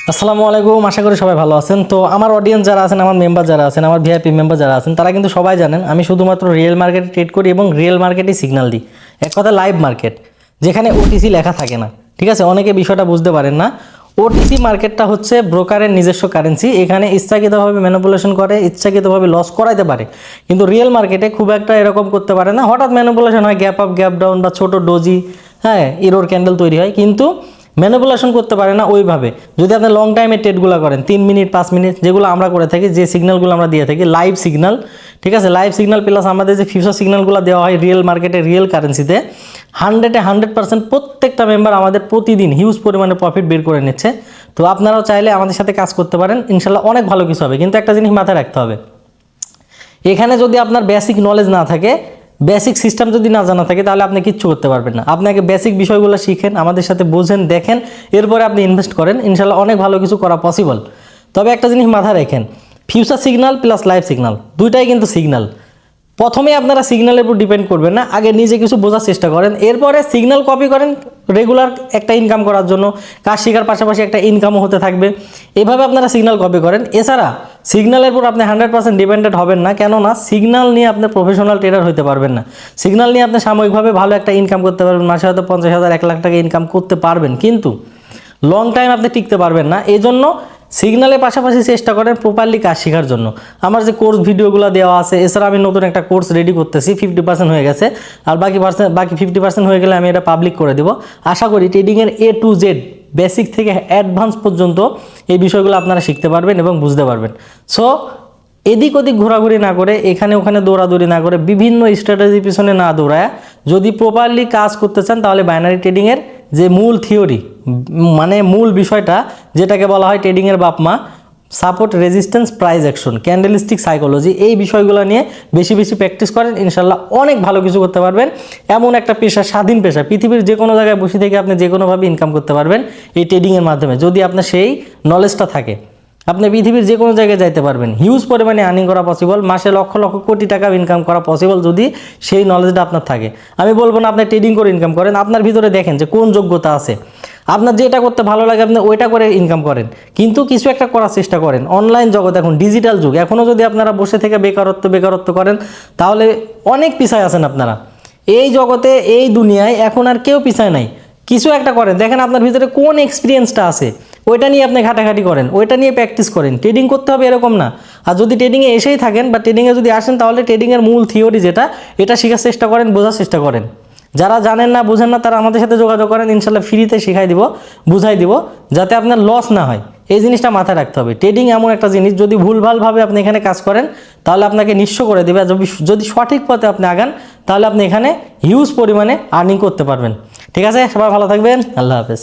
আসসালামু আলাইকুম, আশা করি সবাই ভালো আছেন। তো আমার অডিয়েন্স যারা আছেন, আমার মেম্বার যারা আছেন, আমার ভিআইপি মেম্বার যারা আছেন, তারা কিন্তু সবাই জানেন আমি শুধুমাত্র রিয়েল মার্কেটে ট্রেড করি এবং রিয়েল মার্কেটে সিগন্যাল দিই। এক কথা লাইভ মার্কেট, যেখানে ওটিসি লেখা থাকে না। ঠিক আছে, অনেকে বিষয়টা বুঝতে পারেন না। ওটিসি মার্কেটটা হচ্ছে ব্রোকারের নিজস্ব কারেন্সি। এখানে ইচ্ছাকৃতভাবে ম্যানিপুলেশন করে, ইচ্ছাকৃতভাবে লস করাইতে পারে, কিন্তু রিয়েল মার্কেটে খুব একটা এরকম করতে পারে না। হঠাৎ ম্যানিপুলেশন হয়, গ্যাপ আপ গ্যাপ ডাউন বা ছোট ডোজি, হ্যাঁ, ইরোর ক্যান্ডেল তৈরি হয়, কিন্তু ম্যানিপুলেশন করতে পারে না ওইভাবে। যদি আপনি লং টাইমে ট্রেডগুলো করেন 3 মিনিট 5 মিনিট, যেগুলো আমরা করে থাকি, যে সিগন্যালগুলো আমরা দিয়ে থাকি লাইভ সিগন্যাল, ঠিক আছে, লাইভ সিগন্যাল প্লাস আমাদের যে ফিউচার সিগন্যালগুলো দেওয়া হয় রিয়েল মার্কেটে রিয়েল কারেন্সিতে, 100% প্রত্যেকটা মেম্বার আমাদের প্রতিদিন হিউজ পরিমাণে প্রফিট বের করে নিচ্ছে। তো আপনারাও চাইলে আমাদের সাথে কাজ করতে পারেন, ইনশাল্লাহ অনেক ভালো কিছু হবে। কিন্তু একটা জিনিস মাথায় রাখতে হবে, এখানে যদি আপনার বেসিক নলেজ না থাকে, বেসিক সিস্টেম যদি না জানা থাকে, তাহলে আপনি কিচ্ছু করতে পারবেন না। আপনাকে বেসিক বিষয়গুলো শিখেন, আমাদের সাথে বোঝেন, দেখেন, এরপরে আপনি ইনভেস্ট করেন, ইনশাল্লাহ অনেক ভালো কিছু করা পসিবল। তবে একটা জিনিস মাথায় রাখেন, future signal plus live signal দুইটাই কিন্তু সিগন্যাল। প্রথমে আপনারা সিগন্যালের উপর ডিপেন্ড করবেন না, আগে নিজে কিছু বোঝার চেষ্টা করেন, এরপরে সিগন্যাল কপি করেন রেগুলার একটা ইনকাম করার জন্য। কাজ শেখার পাশাপাশি একটা ইনকামও হতে থাকবে, এভাবে আপনারা সিগন্যাল কপি করেন। এছাড়া সিগন্যালের উপর আপনি 100% ডিপেন্ডেন্ট হবেন না, কেননা সিগন্যাল নিয়ে আপনি প্রফেশনাল ট্রেডার হতে পারবেন না। সিগন্যাল নিয়ে আপনি সাময়িকভাবে ভালো একটা ইনকাম করতে পারবেন, মাসে হয়তো 50,000 1 লাখ টাকা ইনকাম করতে পারবেন, কিন্তু লং টাইম আপনি টিকতে পারবেন না। এই জন্য সিগন্যালের পাশাপাশি চেষ্টা করেন প্রপারলি কাজ শেখার জন্য। আমার যে কোর্স ভিডিওগুলো দেওয়া আছে, এছাড়া আমি নতুন একটা কোর্স রেডি করতেছি, 50% হয়ে গেছে, আর বাকি 50% হয়ে গেলে আমি এটা পাবলিক করে দেবো। আশা করি ট্রেডিংয়ের A to Z বেসিক থেকে অ্যাডভান্স পর্যন্ত এই বিষয়গুলো আপনারা শিখতে পারবেন এবং বুঝতে পারবেন। সো এদিক ওদিক ঘোরাঘুরি না করে, এখানে ওখানে দৌড়াদৌড়ি না করে, বিভিন্ন স্ট্র্যাটেজির পিছনে না দৌড়ায়, যদি প্রপারলি কাজ করতে চান, তাহলে বাইনারি ট্রেডিংয়ের যে মূল থিওরি, মানে মূল বিষয়টা যেটাকে বলা হয় ট্রেডিংয়ের বাপমা, support resistance price action, candlestick psychology, এই বিষয়গুলো নিয়ে বেশি বেশি প্র্যাকটিস করেন, ইনশাল্লাহ অনেক ভালো কিছু করতে পারবেন। এমন একটা পেশা, স্বাধীন পেশা, পৃথিবীর যে কোনো জায়গায় বসে থেকে আপনি যে কোনোভাবে ইনকাম করতে পারবেন এই ট্রেডিংয়ের মাধ্যমে, যদি আপনার সেই নলেজটা থাকে। আপনি পৃথিবীর যে কোনো জায়গায় যাইতে পারবেন, হিউজ পরিমাণে আর্নিং করা পসিবল, মাসে লক্ষ লক্ষ কোটি টাকা ইনকাম করা পসিবল, যদি সেই নলেজটা আপনার থাকে। আমি বলবো না আপনি ট্রেডিং করে ইনকাম করেন, আপনার ভিতরে দেখেন যে কোন যোগ্যতা আছে, আপনার যেটা করতে ভালো লাগে আপনি ওইটা করে ইনকাম করেন, কিন্তু কিছু একটা করার চেষ্টা করেন। অনলাইন জগৎ, এখন ডিজিটাল যুগ, এখনও যদি আপনারা বসে থেকে বেকারত্ব করেন, তাহলে অনেক পিছায় আছেন আপনারা। এই জগতে, এই দুনিয়ায় এখন আর কেউ পিছায় নাই। কিছু একটা করেন, দেখেন আপনার ভিতরে কোন এক্সপিরিয়েন্সটা আছে, ওইটা নিয়ে আপনি ঘাটাঘাটি করেন, ওইটা নিয়ে প্র্যাকটিস করেন। ট্রেডিং করতে হবে এরকম না। আর যদি ট্রেডিংয়ে এসেই থাকেন বা ট্রেডিংয়ে যদি আসেন, তাহলে ট্রেডিংয়ের মূল থিওরি যেটা, এটা শেখার চেষ্টা করেন, বোঝার চেষ্টা করেন। যারা জানেন না, বুঝেন না, তারা আমাদের সাথে যোগাযোগ করেন, ইনশাল্লাহ ফ্রিতে শেখাই দিব, বুঝাই দিব, যাতে আপনার লস না হয়। এই জিনিসটা মাথায় রাখতে হবে। ট্রেডিং এমন একটা জিনিস, যদি ভুলভালভাবে আপনি এখানে কাজ করেন, তাহলে আপনাকে নিঃস্ব করে দেবে। যদি সঠিক পথে আপনি আগান, তাহলে আপনি এখানে হিউজ পরিমাণে আর্নিং করতে পারবেন। ঠিক আছে, সবাই ভালো থাকবেন, আল্লাহ হাফেজ।